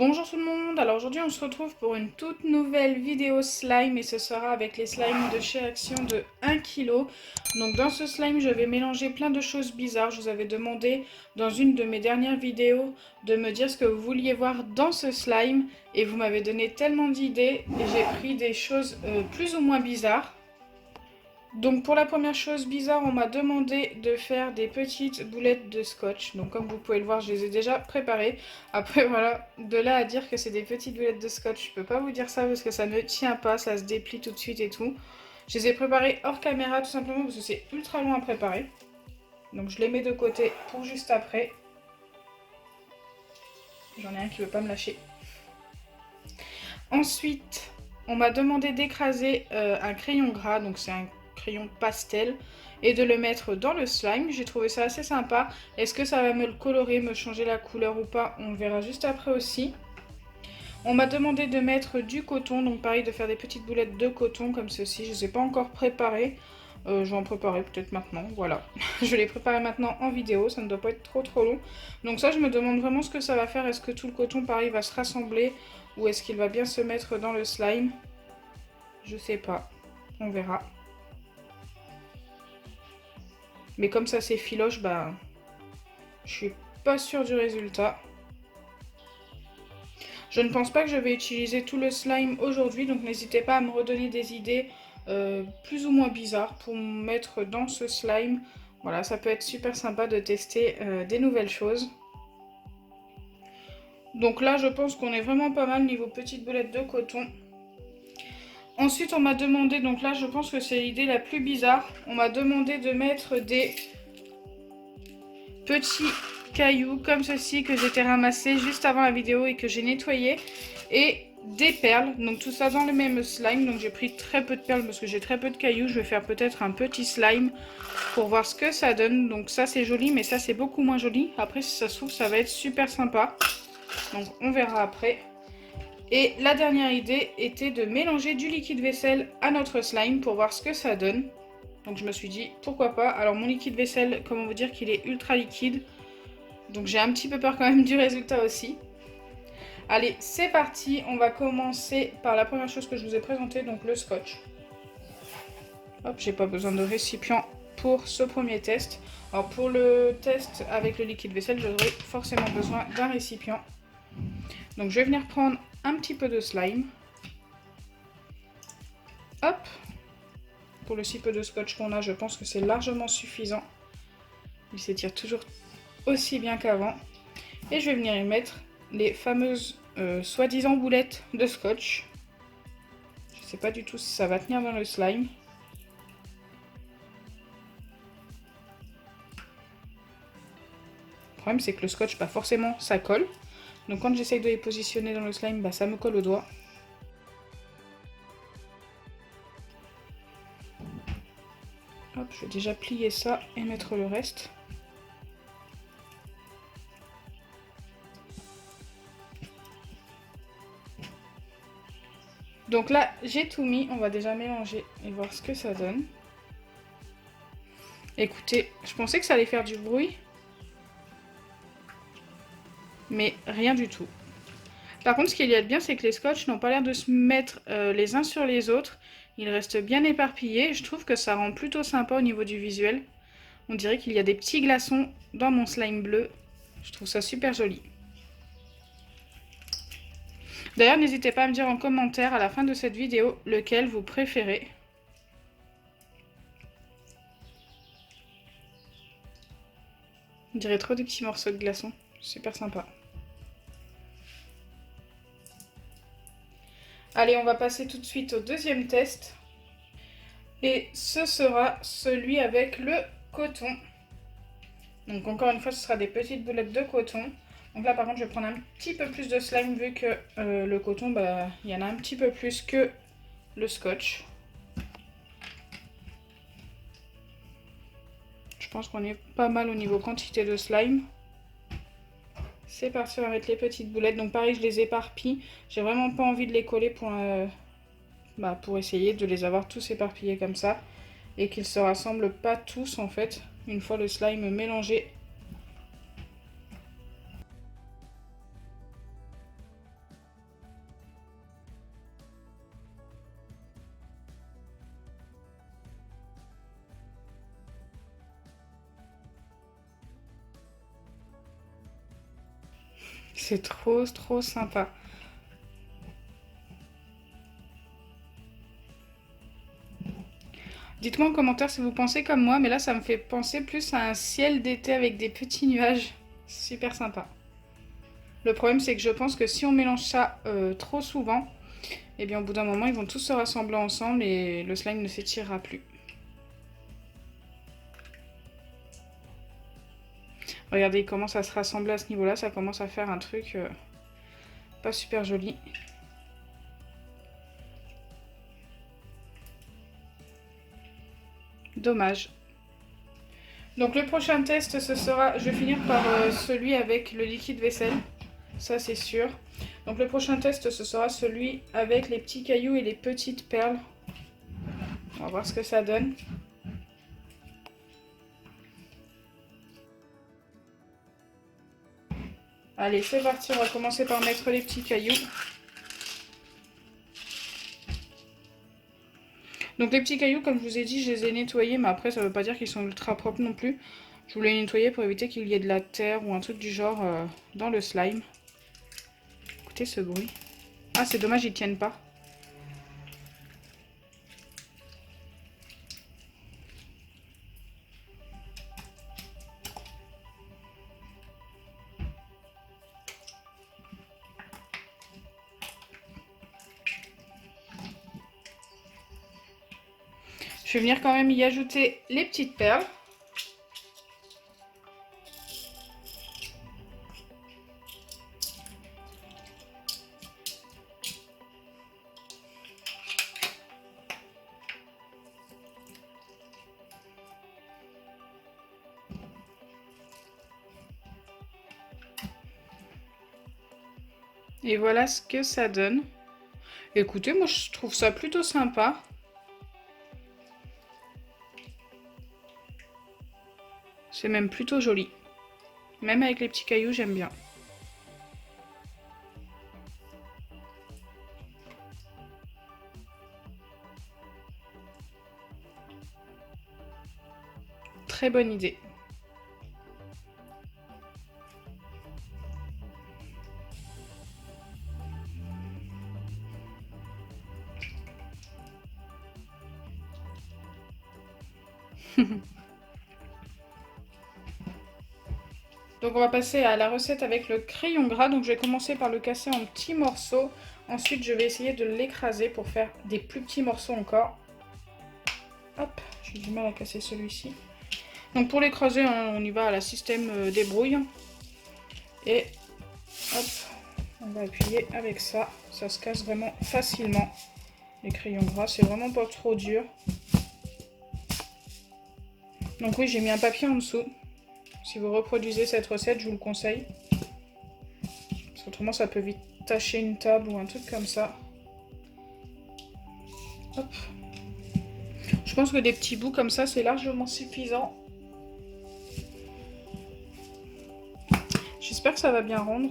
Bonjour tout le monde, alors aujourd'hui on se retrouve pour une toute nouvelle vidéo slime et ce sera avec les slimes de chez Action de 1 kg. Donc dans ce slime je vais mélanger plein de choses bizarres. Je vous avais demandé dans une de mes dernières vidéos de me dire ce que vous vouliez voir dans ce slime et vous m'avez donné tellement d'idées et j'ai pris des choses plus ou moins bizarres. Donc pour la première chose bizarre, on m'a demandé de faire des petites boulettes de scotch. Donc comme vous pouvez le voir, je les ai déjà préparées. Après voilà, de là à dire que c'est des petites boulettes de scotch, je peux pas vous dire ça parce que ça ne tient pas, ça se déplie tout de suite et tout. Je les ai préparées hors caméra tout simplement parce que c'est ultra long à préparer. Donc je les mets de côté pour juste après. J'en ai un qui veut pas me lâcher. Ensuite, on m'a demandé d'écraser un crayon gras, donc c'est un crayon pastel, et de le mettre dans le slime. J'ai trouvé ça assez sympa. Est-ce que ça va me le colorer, me changer la couleur ou pas? On verra juste après aussi. On m'a demandé de mettre du coton, donc pareil de faire des petites boulettes de coton comme ceci. Je ne les ai pas encore préparées. Je vais en préparer peut-être maintenant, voilà. Je vais les préparer maintenant en vidéo, ça ne doit pas être trop long. Donc ça, je me demande vraiment ce que ça va faire. Est-ce que tout le coton, pareil, va se rassembler ou est-ce qu'il va bien se mettre dans le slime? Je sais pas, on verra. Mais comme ça s'effiloche, bah, je suis pas sûre du résultat. Je ne pense pas que je vais utiliser tout le slime aujourd'hui, donc n'hésitez pas à me redonner des idées plus ou moins bizarres pour mettre dans ce slime. Voilà, ça peut être super sympa de tester des nouvelles choses. Donc là, je pense qu'on est vraiment pas mal niveau petites boulettes de coton. Ensuite, on m'a demandé, donc là, je pense que c'est l'idée la plus bizarre. On m'a demandé de mettre des petits cailloux comme ceci que j'étais ramassé juste avant la vidéo et que j'ai nettoyé. Et des perles, donc tout ça dans le même slime. Donc j'ai pris très peu de perles parce que j'ai très peu de cailloux. Je vais faire peut-être un petit slime pour voir ce que ça donne. Donc ça c'est joli, mais ça c'est beaucoup moins joli. Après si ça se trouve ça va être super sympa. Donc on verra après. Et la dernière idée était de mélanger du liquide vaisselle à notre slime pour voir ce que ça donne. Donc je me suis dit pourquoi pas. Alors mon liquide vaisselle, comment vous dire qu'il est ultra liquide. Donc j'ai un petit peu peur quand même du résultat aussi. Allez, c'est parti. On va commencer par la première chose que je vous ai présentée, donc le scotch. Hop, j'ai pas besoin de récipient pour ce premier test. Alors pour le test avec le liquide vaisselle, j'aurai forcément besoin d'un récipient. Donc je vais venir prendre un petit peu de slime. Hop. Pour le si peu de scotch qu'on a, je pense que c'est largement suffisant. Il s'étire toujours aussi bien qu'avant. Et je vais venir y mettre les fameuses soi-disant boulettes de scotch. Je sais pas du tout si ça va tenir dans le slime. Le problème c'est que le scotch, pas forcément ça colle. Donc quand j'essaye de les positionner dans le slime, bah, ça me colle au doigt. Hop, je vais déjà plier ça et mettre le reste. Donc là, j'ai tout mis. On va déjà mélanger et voir ce que ça donne. Écoutez, je pensais que ça allait faire du bruit. Mais rien du tout. Par contre, ce qu'il y a de bien, c'est que les scotch n'ont pas l'air de se mettre les uns sur les autres. Ils restent bien éparpillés. Je trouve que ça rend plutôt sympa au niveau du visuel. On dirait qu'il y a des petits glaçons dans mon slime bleu. Je trouve ça super joli. D'ailleurs, n'hésitez pas à me dire en commentaire à la fin de cette vidéo lequel vous préférez. On dirait trop des petits morceaux de glaçons. Super sympa. Allez, on va passer tout de suite au deuxième test. Et ce sera celui avec le coton. Donc encore une fois, ce sera des petites boulettes de coton. Donc là, par contre, je vais prendre un petit peu plus de slime vu que le coton, bah, il y en a un petit peu plus que le scotch. Je pense qu'on est pas mal au niveau quantité de slime. C'est parti, on va mettre les petites boulettes. Donc pareil, je les éparpille. J'ai vraiment pas envie de les coller pour essayer de les avoir tous éparpillés comme ça. Et qu'ils se rassemblent pas tous en fait, une fois le slime mélangé. c'est trop sympa. Dites-moi en commentaire si vous pensez comme moi, mais là ça me fait penser plus à un ciel d'été avec des petits nuages. Super sympa. Le problème c'est que je pense que si on mélange ça trop souvent, et bien au bout d'un moment ils vont tous se rassembler ensemble et le slime ne s'étirera plus. Regardez, il commence à se rassembler à ce niveau-là, ça commence à faire un truc pas super joli. Dommage. Donc le prochain test, ce sera, je vais finir par celui avec le liquide vaisselle, ça c'est sûr. Donc le prochain test, ce sera celui avec les petits cailloux et les petites perles. On va voir ce que ça donne. Allez, c'est parti, on va commencer par mettre les petits cailloux. Donc les petits cailloux, comme je vous ai dit, je les ai nettoyés, mais après ça veut pas dire qu'ils sont ultra propres non plus. Je voulais les nettoyer pour éviter qu'il y ait de la terre ou un truc du genre dans le slime. Écoutez ce bruit. Ah, c'est dommage, ils tiennent pas. Je vais venir quand même y ajouter les petites perles. Et voilà ce que ça donne. Écoutez, moi je trouve ça plutôt sympa. C'est même plutôt joli. Même avec les petits cailloux, j'aime bien. Très bonne idée. Donc on va passer à la recette avec le crayon gras. Donc je vais commencer par le casser en petits morceaux. Ensuite je vais essayer de l'écraser pour faire des plus petits morceaux encore. Hop, j'ai du mal à casser celui-ci. Donc pour l'écraser, hein, on y va à la système débrouille. Et hop, on va appuyer avec ça. Ça se casse vraiment facilement. Les crayons gras, c'est vraiment pas trop dur. Donc oui, j'ai mis un papier en dessous. Si vous reproduisez cette recette, je vous le conseille. Parce qu'autrement, ça peut vite tacher une table ou un truc comme ça. Hop. Je pense que des petits bouts comme ça, c'est largement suffisant. J'espère que ça va bien rendre.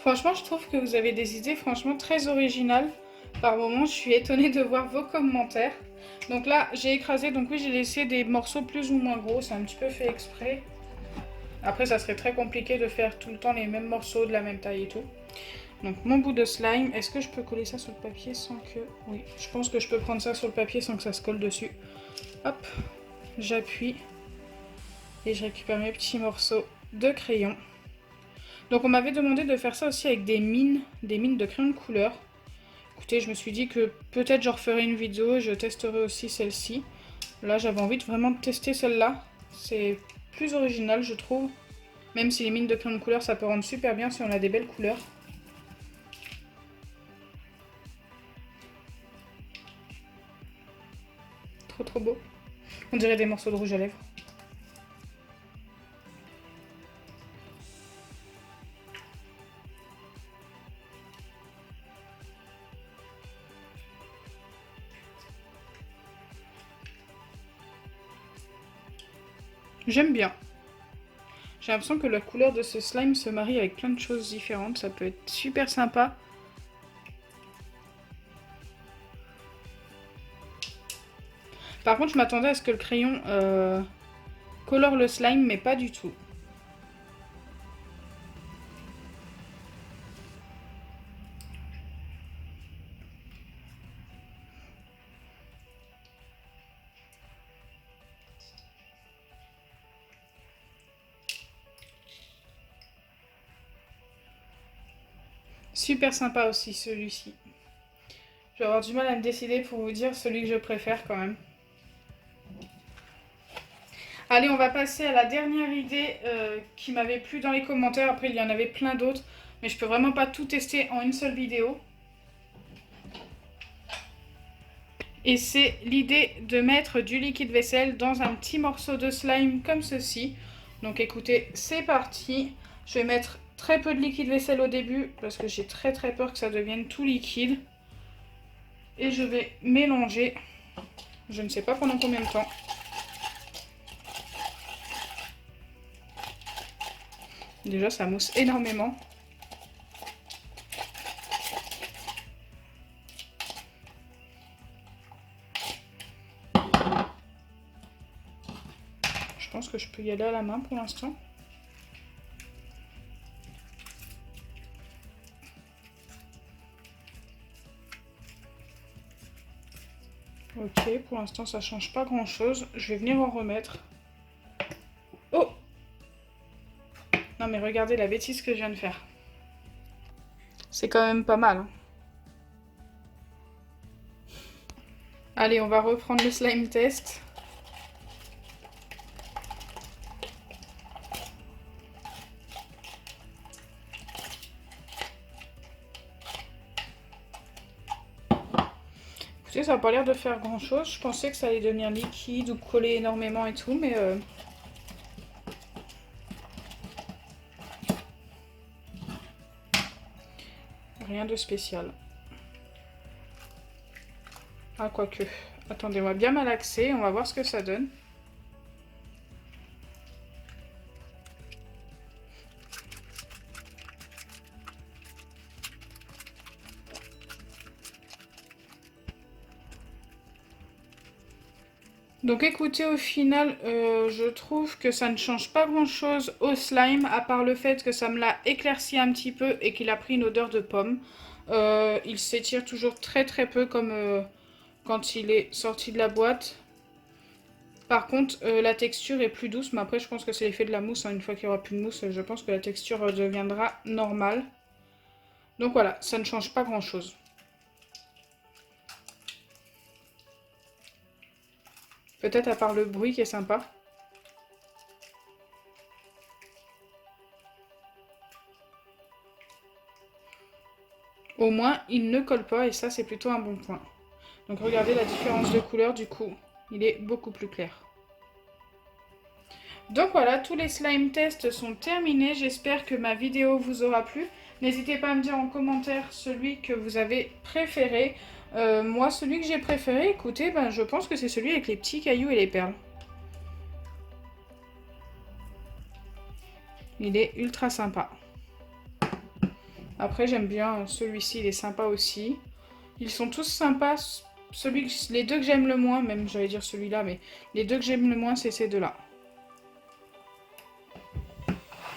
Franchement, je trouve que vous avez des idées franchement très originales. Par moments, je suis étonnée de voir vos commentaires. Donc là, j'ai écrasé, donc oui, j'ai laissé des morceaux plus ou moins gros. C'est un petit peu fait exprès. Après, ça serait très compliqué de faire tout le temps les mêmes morceaux de la même taille et tout. Donc mon bout de slime, est-ce que je peux coller ça sur le papier sans que... Oui, je pense que je peux prendre ça sur le papier sans que ça se colle dessus. Hop, j'appuie et je récupère mes petits morceaux de crayon. Donc on m'avait demandé de faire ça aussi avec des mines de crayon de couleur. Écoutez, je me suis dit que peut-être je referai une vidéo et je testerai aussi celle-ci. Là, j'avais envie vraiment de tester celle-là. C'est plus original, je trouve. Même si les mines de crayon de couleur, ça peut rendre super bien si on a des belles couleurs. Trop beau. On dirait des morceaux de rouge à lèvres. J'aime bien. J'ai l'impression que la couleur de ce slime se marie avec plein de choses différentes. Ça peut être super sympa. Par contre, je m'attendais à ce que le crayon colore le slime, mais pas du tout. Super sympa aussi celui-ci. Je vais avoir du mal à me décider pour vous dire celui que je préfère quand même. Allez, on va passer à la dernière idée qui m'avait plu dans les commentaires. Après, il y en avait plein d'autres, mais je peux vraiment pas tout tester en une seule vidéo. Et c'est l'idée de mettre du liquide vaisselle dans un petit morceau de slime comme ceci. Donc écoutez, c'est parti. Je vais mettre très peu de liquide vaisselle au début parce que j'ai très peur que ça devienne tout liquide. Et je vais mélanger. Je ne sais pas pendant combien de temps. Déjà, ça mousse énormément. Je pense que je peux y aller à la main pour l'instant. Ok, pour l'instant ça change pas grand chose. Je vais venir en remettre. Oh! Non mais regardez la bêtise que je viens de faire. C'est quand même pas mal. Hein. Allez, on va reprendre le slime test. Écoutez, ça n'a pas l'air de faire grand chose. Je pensais que ça allait devenir liquide ou coller énormément et tout, mais... rien de spécial. Ah, quoique. Attendez, on va bien malaxer. On va voir ce que ça donne. Donc écoutez, au final, je trouve que ça ne change pas grand chose au slime, à part le fait que ça me l'a éclairci un petit peu et qu'il a pris une odeur de pomme. Il s'étire toujours très peu comme quand il est sorti de la boîte. Par contre, la texture est plus douce, mais après je pense que c'est l'effet de la mousse. Hein. Une fois qu'il n'y aura plus de mousse, je pense que la texture deviendra normale. Donc voilà, ça ne change pas grand chose. Peut-être à part le bruit qui est sympa. Au moins, il ne colle pas et ça, c'est plutôt un bon point. Donc regardez la différence de couleur, du coup, il est beaucoup plus clair. Donc voilà, tous les slime tests sont terminés. J'espère que ma vidéo vous aura plu. N'hésitez pas à me dire en commentaire celui que vous avez préféré. Moi, celui que j'ai préféré, écoutez, ben, je pense que c'est celui avec les petits cailloux et les perles. Il est ultra sympa. Après, j'aime bien celui-ci, il est sympa aussi. Ils sont tous sympas. Les deux que j'aime le moins, même j'allais dire celui-là, mais les deux que j'aime le moins, c'est ces deux-là.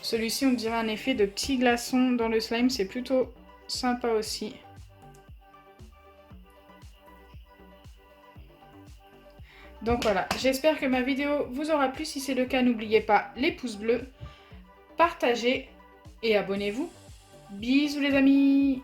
Celui-ci, on dirait un effet de petits glaçons dans le slime, c'est plutôt sympa aussi. Donc voilà, j'espère que ma vidéo vous aura plu. Si c'est le cas, n'oubliez pas les pouces bleus, partagez et abonnez-vous. Bisous les amis!